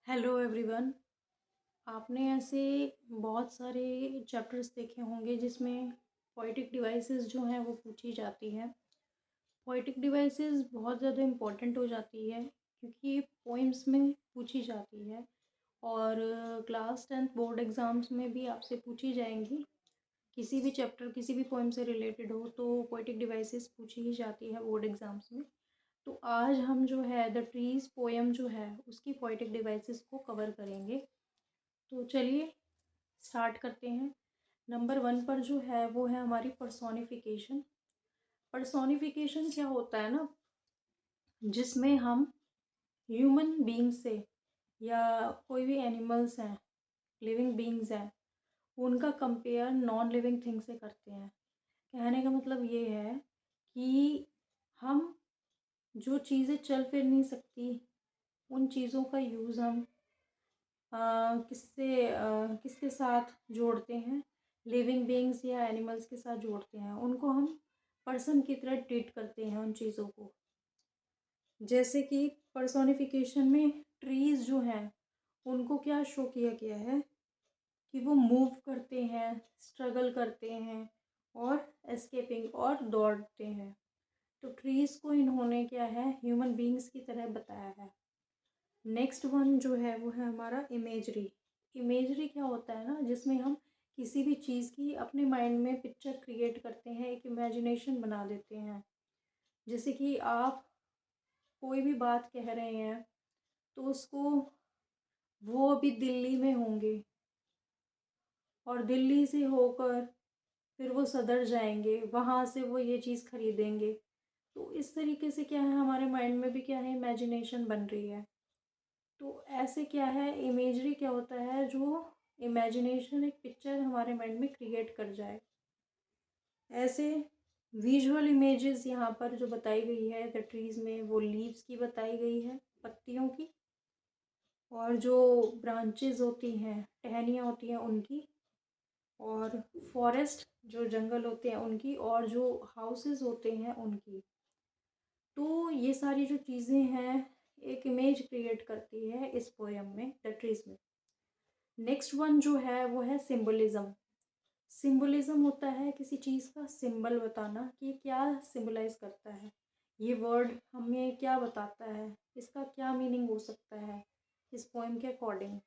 Hello everyone. आपने ऐसे बहुत सारे चैप्टर्स देखे होंगे जिसमें पोएटिक डिवाइसेस जो हैं वो पूछी जाती हैं। पोएटिक डिवाइसेस बहुत ज़्यादा इम्पोर्टेंट हो जाती है क्योंकि ये पोइम्स में पूछी जाती है और क्लास 10th बोर्ड एग्ज़ाम्स में भी आपसे पूछी जाएंगी। किसी भी चैप्टर किसी भी पोइम से रिलेटेड हो तो पोएटिक डिवाइसेस पूछी ही जाती है बोर्ड एग्ज़ाम्स में। तो आज हम जो है द ट्रीज़ पोएम जो है उसकी पोएटिक डिवाइसेस को कवर करेंगे। तो चलिए स्टार्ट करते हैं। नंबर 1 पर जो है वो है हमारी पर्सोनिफिकेशन। पर्सोनिफिकेशन क्या होता है ना, जिसमें हम ह्यूमन बीइंग से या कोई भी एनिमल्स हैं, लिविंग बीइंग्स हैं, उनका कंपेयर नॉन लिविंग थिंग से करते हैं। कहने का मतलब ये है कि हम जो चीज़ें चल फिर नहीं सकती उन चीज़ों का यूज़ हम किसके साथ जोड़ते हैं, लिविंग बीइंग्स या एनिमल्स के साथ जोड़ते हैं। उनको हम पर्सन की तरह ट्रीट करते हैं उन चीज़ों को। जैसे कि पर्सोनिफिकेशन में ट्रीज़ जो हैं उनको क्या शो किया गया है कि वो मूव करते हैं, स्ट्रगल करते हैं और एस्केपिंग और दौड़ते हैं। तो ट्रीज़ को इन्होंने क्या है ह्यूमन बीइंग्स की तरह बताया है। नेक्स्ट वन जो है वो है हमारा इमेजरी। इमेजरी क्या होता है ना, जिसमें हम किसी भी चीज़ की अपने माइंड में पिक्चर क्रिएट करते हैं, एक इमेजिनेशन बना देते हैं। जैसे कि आप कोई भी बात कह रहे हैं तो उसको, वो अभी दिल्ली में होंगे और दिल्ली से होकर फिर वो सदर जाएंगे, वहाँ से वो ये चीज़ खरीदेंगे। तो इस तरीके से क्या है हमारे माइंड में भी क्या है इमेजिनेशन बन रही है। तो ऐसे क्या है इमेजरी क्या होता है, जो इमेजिनेशन एक पिक्चर हमारे माइंड में क्रिएट कर जाए। ऐसे विजुअल इमेजेस यहाँ पर जो बताई गई है द ट्रीज़ में, वो लीव्स की बताई गई है, पत्तियों की, और जो ब्रांचेस होती हैं, टहनियाँ होती हैं उनकी, और फॉरेस्ट जो जंगल होते हैं उनकी, और जो हाउसेस होते हैं उनकी। तो ये सारी जो चीज़ें हैं एक इमेज क्रिएट करती है इस पोएम में द ट्रीज़ में। नेक्स्ट वन जो है वो है सिंबलिज्म। सिंबलिज्म होता है किसी चीज़ का सिंबल बताना कि क्या सिंबलाइज करता है, ये वर्ड हमें क्या बताता है, इसका क्या मीनिंग हो सकता है इस पोएम के अकॉर्डिंग।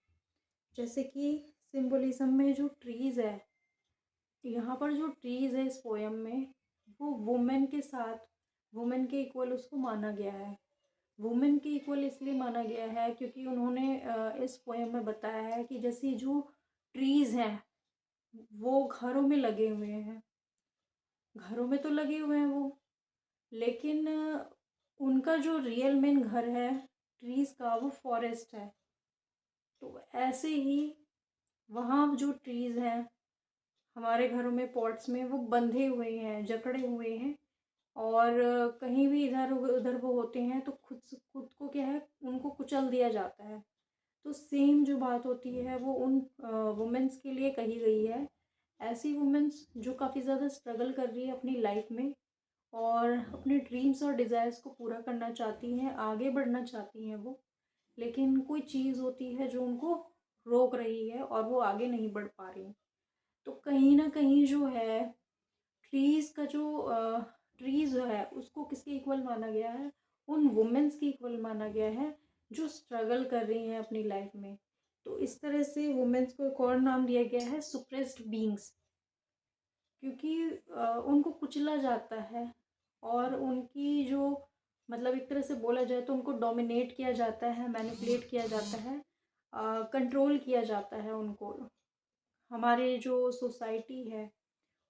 जैसे कि सिंबलिज्म में जो ट्रीज़ है, यहाँ पर जो ट्रीज़ है इस पोएम में, वो वुमेन के साथ, वुमेन के इक्वल उसको माना गया है। वुमेन के इक्वल इसलिए माना गया है क्योंकि उन्होंने इस पोएम में बताया है कि जैसी जो ट्रीज़ हैं वो घरों में लगे हुए हैं, घरों में तो लगे हुए हैं वो, लेकिन उनका जो रियल मेन घर है ट्रीज़ का वो फॉरेस्ट है। तो ऐसे ही वहाँ जो ट्रीज़ हैं हमारे घरों में पॉट्स में वो बंधे हुए हैं, जकड़े हुए हैं, और कहीं भी इधर उधर वो होते हैं तो खुद को क्या है उनको कुचल दिया जाता है। तो सेम जो बात होती है वो उन वुमेन्स के लिए कही गई है। ऐसी वुमेन्स जो काफ़ी ज़्यादा स्ट्रगल कर रही है अपनी लाइफ में और अपने ड्रीम्स और डिज़ायर्स को पूरा करना चाहती हैं, आगे बढ़ना चाहती हैं वो, लेकिन कोई चीज़ होती है जो उनको रोक रही है और वो आगे नहीं बढ़ पा रही। तो कहीं ना कहीं जो है ट्रीज़ का जो ट्रीज़ है उसको किसके इक्वल माना गया है, उन वुमेन्स के इक्वल माना गया है जो स्ट्रगल कर रही हैं अपनी लाइफ में। तो इस तरह से वुमेन्स को एक और नाम दिया गया है सुप्रेस्ड बीइंग्स, क्योंकि उनको कुचला जाता है और उनकी जो, मतलब एक तरह से बोला जाए तो उनको डोमिनेट किया जाता है, मैनिपुलेट किया जाता है, कंट्रोल किया जाता है उनको। हमारे जो सोसाइटी है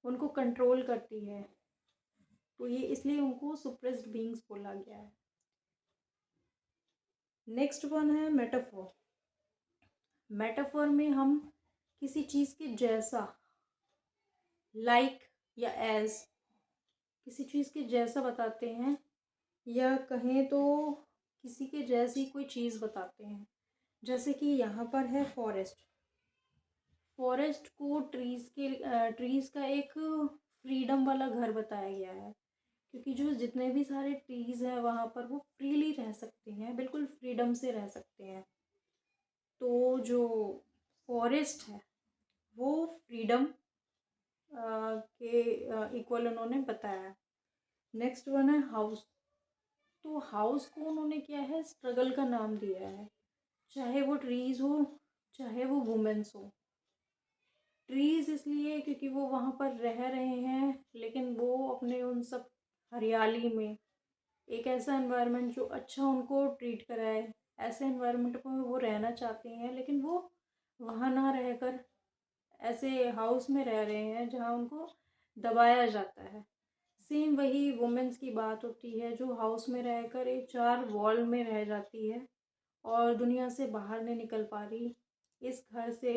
उनको कंट्रोल करती है, तो ये इसलिए उनको सुप्रेस्ड बीइंग्स बोला गया है। नेक्स्ट वन है मेटाफोर। मेटाफोर में हम किसी चीज़ के जैसा, लाइक या एज, किसी चीज़ के जैसा बताते हैं, या कहें तो किसी के जैसी कोई चीज़ बताते हैं। जैसे कि यहाँ पर है फॉरेस्ट। फॉरेस्ट को ट्रीज़ का एक फ्रीडम वाला घर बताया गया है, क्योंकि जो जितने भी सारे ट्रीज़ हैं वहाँ पर वो फ्रीली रह सकते हैं, बिल्कुल फ्रीडम से रह सकते हैं। तो जो फॉरेस्ट है वो फ्रीडम के इक्वल उन्होंने बताया। नेक्स्ट वन है हाउस। तो हाउस को उन्होंने क्या है, स्ट्रगल का नाम दिया है। चाहे वो ट्रीज़ हो, चाहे वो वुमेन्स हो। ट्रीज़ इसलिए क्योंकि वो वहाँ पर रह रहे हैं, लेकिन वो अपने उन सब हरियाली में एक ऐसा एनवायरनमेंट जो अच्छा उनको ट्रीट कराए, ऐसे एनवायरनमेंट में वो रहना चाहते हैं, लेकिन वो वहाँ ना रहकर ऐसे हाउस में रह रहे हैं जहाँ उनको दबाया जाता है। सेम वही वुमेन्स की बात होती है जो हाउस में रहकर एक चार वॉल में रह जाती है और दुनिया से बाहर नहीं निकल पा रही। इस घर से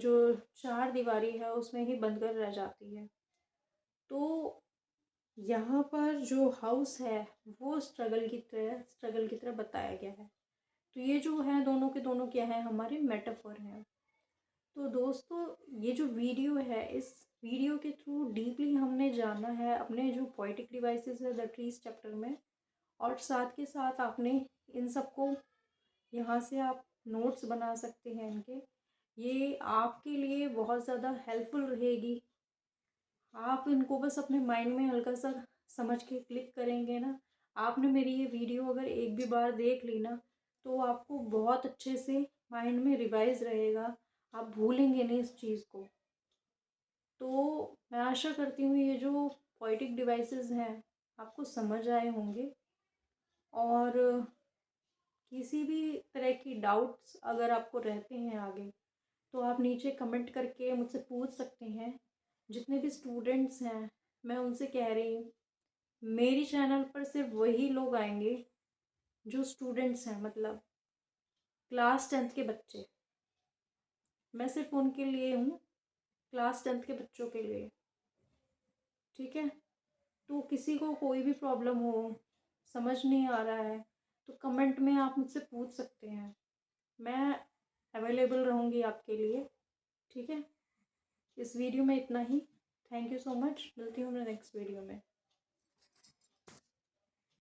जो चार दीवारी है उसमें ही बंद कर रह जाती है। तो यहाँ पर जो हाउस है वो स्ट्रगल की तरह बताया गया है। तो ये जो है दोनों के दोनों क्या है, हमारे मेटाफर हैं। तो दोस्तों ये जो वीडियो है, इस वीडियो के थ्रू डीपली हमने जाना है अपने जो पोएटिक डिवाइसेस है द ट्रीज चैप्टर में, और साथ के साथ आपने इन सबको यहाँ से आप नोट्स बना सकते हैं इनके। ये आपके लिए बहुत ज़्यादा हेल्पफुल रहेगी। आप इनको बस अपने माइंड में हल्का सा समझ के क्लिक करेंगे ना, आपने मेरी ये वीडियो अगर एक भी बार देख ली ना, तो आपको बहुत अच्छे से माइंड में रिवाइज रहेगा, आप भूलेंगे नहीं इस चीज़ को। तो मैं आशा करती हूँ ये जो पोएटिक डिवाइसेस हैं आपको समझ आए होंगे, और किसी भी तरह की डाउट्स अगर आपको रहते हैं आगे, तो आप नीचे कमेंट करके मुझसे पूछ सकते हैं। जितने भी स्टूडेंट्स हैं मैं उनसे कह रही हूँ, मेरी चैनल पर सिर्फ वही लोग आएंगे जो स्टूडेंट्स हैं, मतलब क्लास 10th के बच्चे। मैं सिर्फ उनके लिए हूँ, क्लास 10th के बच्चों के लिए। ठीक है, तो किसी को कोई भी प्रॉब्लम हो, समझ नहीं आ रहा है, तो कमेंट में आप मुझसे पूछ सकते हैं, मैं अवेलेबल रहूँगी आपके लिए। ठीक है, इस वीडियो में इतना ही। थैंक यू सो मच, मिलती हूँ मैं नेक्स्ट वीडियो में।